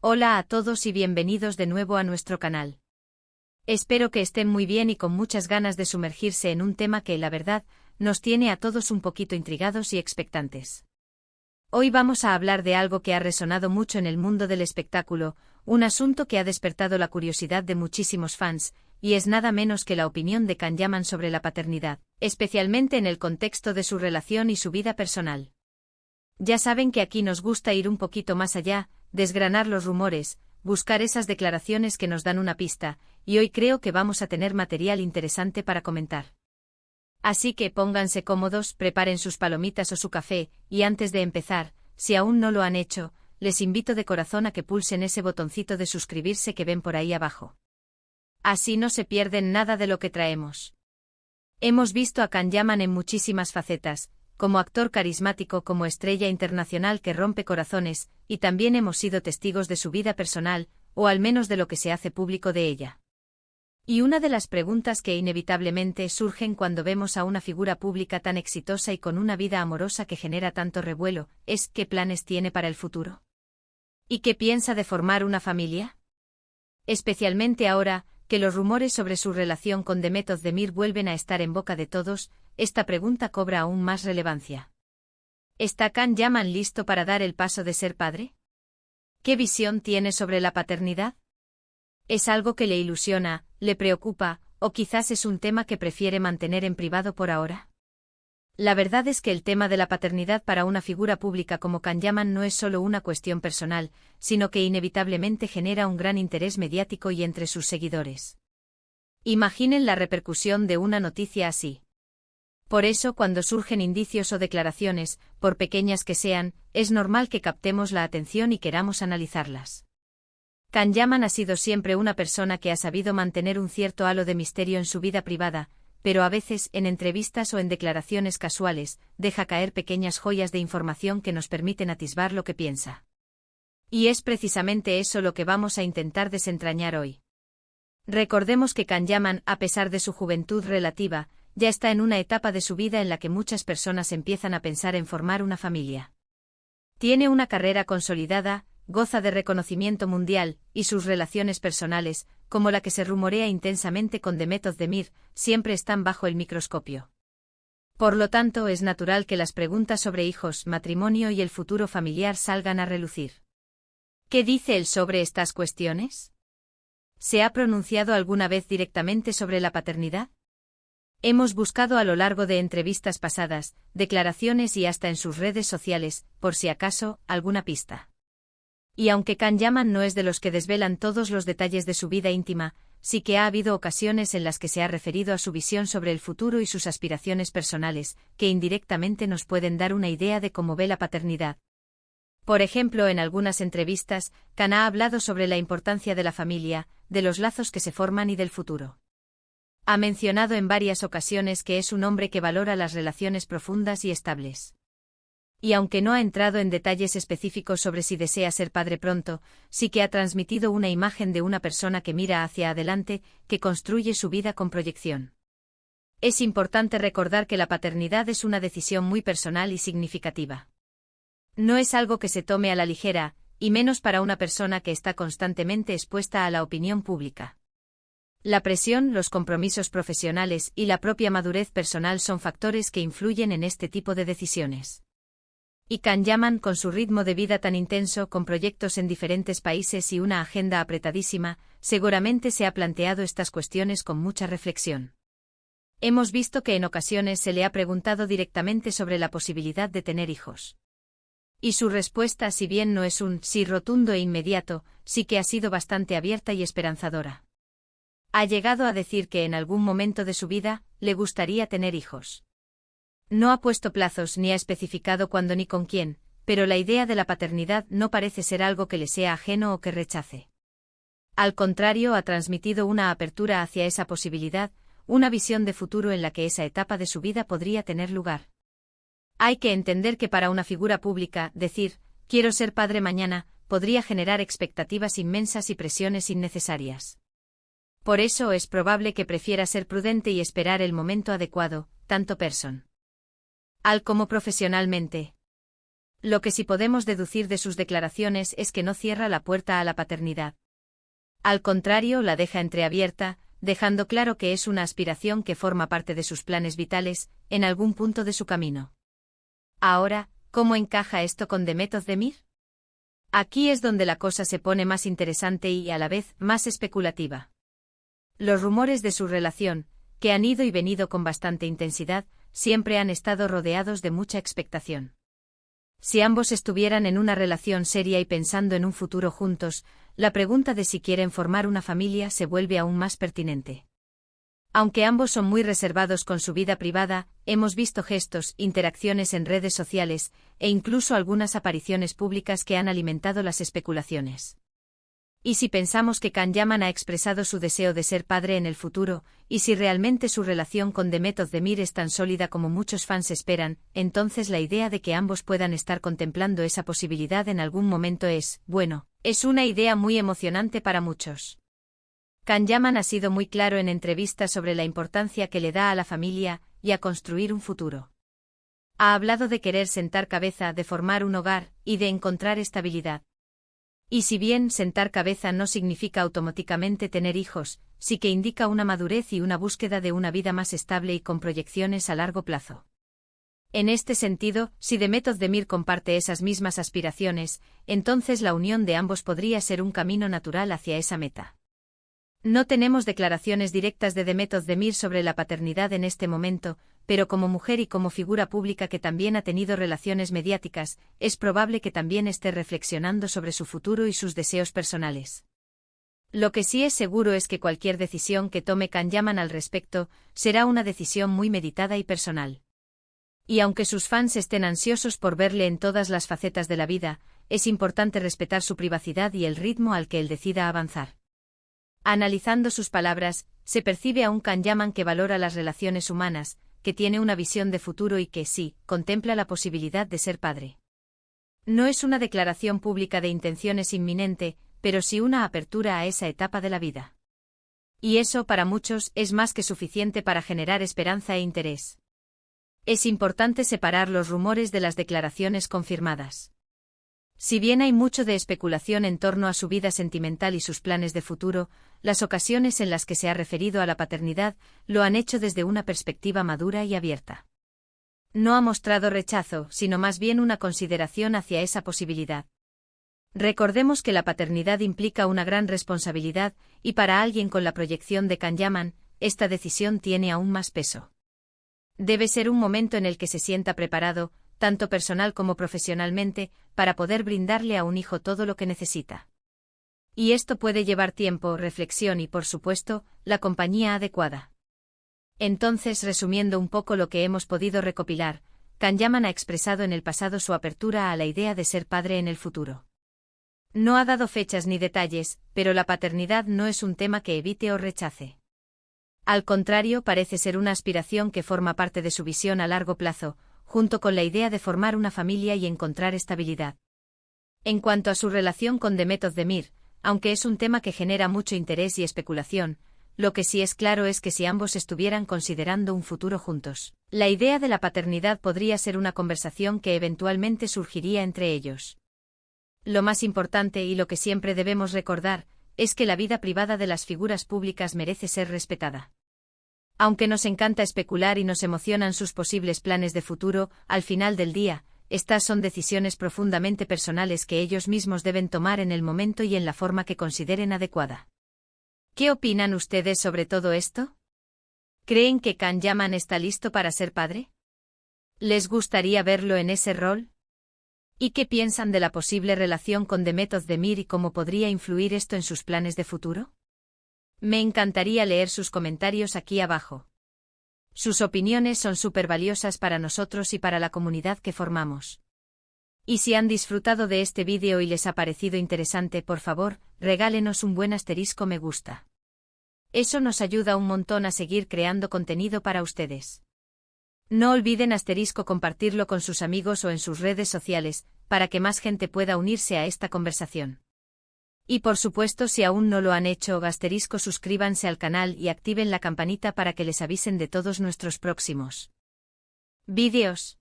Hola a todos y bienvenidos de nuevo a nuestro canal. Espero que estén muy bien y con muchas ganas de sumergirse en un tema que, la verdad, nos tiene a todos un poquito intrigados y expectantes. Hoy vamos a hablar de algo que ha resonado mucho en el mundo del espectáculo, un asunto que ha despertado la curiosidad de muchísimos fans, y es nada menos que la opinión de Can Yaman sobre la paternidad, especialmente en el contexto de su relación y su vida personal. Ya saben que aquí nos gusta ir un poquito más allá, desgranar los rumores, buscar esas declaraciones que nos dan una pista, y hoy creo que vamos a tener material interesante para comentar. Así que pónganse cómodos, preparen sus palomitas o su café, y antes de empezar, si aún no lo han hecho, les invito de corazón a que pulsen ese botoncito de suscribirse que ven por ahí abajo. Así no se pierden nada de lo que traemos. Hemos visto a Can Yaman en muchísimas facetas, como actor carismático, como estrella internacional que rompe corazones, y también hemos sido testigos de su vida personal, o al menos de lo que se hace público de ella. Y una de las preguntas que inevitablemente surgen cuando vemos a una figura pública tan exitosa y con una vida amorosa que genera tanto revuelo, es ¿qué planes tiene para el futuro? ¿Y qué piensa de formar una familia? Especialmente ahora, que los rumores sobre su relación con Demet Özdemir vuelven a estar en boca de todos, esta pregunta cobra aún más relevancia. ¿Está Can Yaman listo para dar el paso de ser padre? ¿Qué visión tiene sobre la paternidad? ¿Es algo que le ilusiona, le preocupa, o quizás es un tema que prefiere mantener en privado por ahora? La verdad es que el tema de la paternidad para una figura pública como Can Yaman no es solo una cuestión personal, sino que inevitablemente genera un gran interés mediático y entre sus seguidores. Imaginen la repercusión de una noticia así. Por eso, cuando surgen indicios o declaraciones, por pequeñas que sean, es normal que captemos la atención y queramos analizarlas. Can Yaman ha sido siempre una persona que ha sabido mantener un cierto halo de misterio en su vida privada, pero a veces, en entrevistas o en declaraciones casuales, deja caer pequeñas joyas de información que nos permiten atisbar lo que piensa. Y es precisamente eso lo que vamos a intentar desentrañar hoy. Recordemos que Can Yaman, a pesar de su juventud relativa, ya está en una etapa de su vida en la que muchas personas empiezan a pensar en formar una familia. Tiene una carrera consolidada, goza de reconocimiento mundial, y sus relaciones personales, como la que se rumorea intensamente con Demet Özdemir, siempre están bajo el microscopio. Por lo tanto, es natural que las preguntas sobre hijos, matrimonio y el futuro familiar salgan a relucir. ¿Qué dice él sobre estas cuestiones? ¿Se ha pronunciado alguna vez directamente sobre la paternidad? Hemos buscado a lo largo de entrevistas pasadas, declaraciones y hasta en sus redes sociales, por si acaso, alguna pista. Y aunque Can Yaman no es de los que desvelan todos los detalles de su vida íntima, sí que ha habido ocasiones en las que se ha referido a su visión sobre el futuro y sus aspiraciones personales, que indirectamente nos pueden dar una idea de cómo ve la paternidad. Por ejemplo, en algunas entrevistas, Can ha hablado sobre la importancia de la familia, de los lazos que se forman y del futuro. Ha mencionado en varias ocasiones que es un hombre que valora las relaciones profundas y estables. Y aunque no ha entrado en detalles específicos sobre si desea ser padre pronto, sí que ha transmitido una imagen de una persona que mira hacia adelante, que construye su vida con proyección. Es importante recordar que la paternidad es una decisión muy personal y significativa. No es algo que se tome a la ligera, y menos para una persona que está constantemente expuesta a la opinión pública. La presión, los compromisos profesionales y la propia madurez personal son factores que influyen en este tipo de decisiones. Y Can Yaman, con su ritmo de vida tan intenso, con proyectos en diferentes países y una agenda apretadísima, seguramente se ha planteado estas cuestiones con mucha reflexión. Hemos visto que en ocasiones se le ha preguntado directamente sobre la posibilidad de tener hijos. Y su respuesta, si bien no es un sí rotundo e inmediato, sí que ha sido bastante abierta y esperanzadora. Ha llegado a decir que en algún momento de su vida, le gustaría tener hijos. No ha puesto plazos ni ha especificado cuándo ni con quién, pero la idea de la paternidad no parece ser algo que le sea ajeno o que rechace. Al contrario, ha transmitido una apertura hacia esa posibilidad, una visión de futuro en la que esa etapa de su vida podría tener lugar. Hay que entender que para una figura pública, decir, quiero ser padre mañana, podría generar expectativas inmensas y presiones innecesarias. Por eso es probable que prefiera ser prudente y esperar el momento adecuado, tanto personal como profesionalmente. Lo que sí podemos deducir de sus declaraciones es que no cierra la puerta a la paternidad. Al contrario, la deja entreabierta, dejando claro que es una aspiración que forma parte de sus planes vitales, en algún punto de su camino. Ahora, ¿cómo encaja esto con Demet Özdemir? Aquí es donde la cosa se pone más interesante y, a la vez, más especulativa. Los rumores de su relación, que han ido y venido con bastante intensidad, siempre han estado rodeados de mucha expectación. Si ambos estuvieran en una relación seria y pensando en un futuro juntos, la pregunta de si quieren formar una familia se vuelve aún más pertinente. Aunque ambos son muy reservados con su vida privada, hemos visto gestos, interacciones en redes sociales, e incluso algunas apariciones públicas que han alimentado las especulaciones. Y si pensamos que Can Yaman ha expresado su deseo de ser padre en el futuro, y si realmente su relación con Demet Özdemir es tan sólida como muchos fans esperan, entonces la idea de que ambos puedan estar contemplando esa posibilidad en algún momento es, bueno, es una idea muy emocionante para muchos. Can Yaman ha sido muy claro en entrevistas sobre la importancia que le da a la familia y a construir un futuro. Ha hablado de querer sentar cabeza, de formar un hogar y de encontrar estabilidad. Y si bien sentar cabeza no significa automáticamente tener hijos, sí que indica una madurez y una búsqueda de una vida más estable y con proyecciones a largo plazo. En este sentido, si Demet Özdemir comparte esas mismas aspiraciones, entonces la unión de ambos podría ser un camino natural hacia esa meta. No tenemos declaraciones directas de Demet Özdemir sobre la paternidad en este momento, pero como mujer y como figura pública que también ha tenido relaciones mediáticas, es probable que también esté reflexionando sobre su futuro y sus deseos personales. Lo que sí es seguro es que cualquier decisión que tome Can Yaman al respecto, será una decisión muy meditada y personal. Y aunque sus fans estén ansiosos por verle en todas las facetas de la vida, es importante respetar su privacidad y el ritmo al que él decida avanzar. Analizando sus palabras, se percibe a un Can Yaman que valora las relaciones humanas, que tiene una visión de futuro y que sí, contempla la posibilidad de ser padre. No es una declaración pública de intenciones inminente, pero sí una apertura a esa etapa de la vida. Y eso, para muchos, es más que suficiente para generar esperanza e interés. Es importante separar los rumores de las declaraciones confirmadas. Si bien hay mucho de especulación en torno a su vida sentimental y sus planes de futuro, las ocasiones en las que se ha referido a la paternidad lo han hecho desde una perspectiva madura y abierta. No ha mostrado rechazo, sino más bien una consideración hacia esa posibilidad. Recordemos que la paternidad implica una gran responsabilidad, y para alguien con la proyección de Can Yaman, esta decisión tiene aún más peso. Debe ser un momento en el que se sienta preparado, tanto personal como profesionalmente, para poder brindarle a un hijo todo lo que necesita. Y esto puede llevar tiempo, reflexión y, por supuesto, la compañía adecuada. Entonces, resumiendo un poco lo que hemos podido recopilar, Can Yaman ha expresado en el pasado su apertura a la idea de ser padre en el futuro. No ha dado fechas ni detalles, pero la paternidad no es un tema que evite o rechace. Al contrario, parece ser una aspiración que forma parte de su visión a largo plazo, junto con la idea de formar una familia y encontrar estabilidad. En cuanto a su relación con Demet Özdemir, aunque es un tema que genera mucho interés y especulación, lo que sí es claro es que si ambos estuvieran considerando un futuro juntos, la idea de la paternidad podría ser una conversación que eventualmente surgiría entre ellos. Lo más importante y lo que siempre debemos recordar, es que la vida privada de las figuras públicas merece ser respetada. Aunque nos encanta especular y nos emocionan sus posibles planes de futuro, al final del día, estas son decisiones profundamente personales que ellos mismos deben tomar en el momento y en la forma que consideren adecuada. ¿Qué opinan ustedes sobre todo esto? ¿Creen que Can Yaman está listo para ser padre? ¿Les gustaría verlo en ese rol? ¿Y qué piensan de la posible relación con Demet Özdemir y cómo podría influir esto en sus planes de futuro? Me encantaría leer sus comentarios aquí abajo. Sus opiniones son súper valiosas para nosotros y para la comunidad que formamos. Y si han disfrutado de este vídeo y les ha parecido interesante, por favor, regálenos un buen asterisco me gusta. Eso nos ayuda un montón a seguir creando contenido para ustedes. No olviden asterisco compartirlo con sus amigos o en sus redes sociales, para que más gente pueda unirse a esta conversación. Y por supuesto, si aún no lo han hecho, asterisco suscríbanse al canal y activen la campanita para que les avisen de todos nuestros próximos vídeos.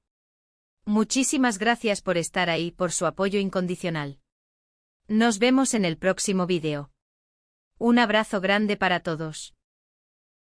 Muchísimas gracias por estar ahí, por su apoyo incondicional. Nos vemos en el próximo vídeo. Un abrazo grande para todos.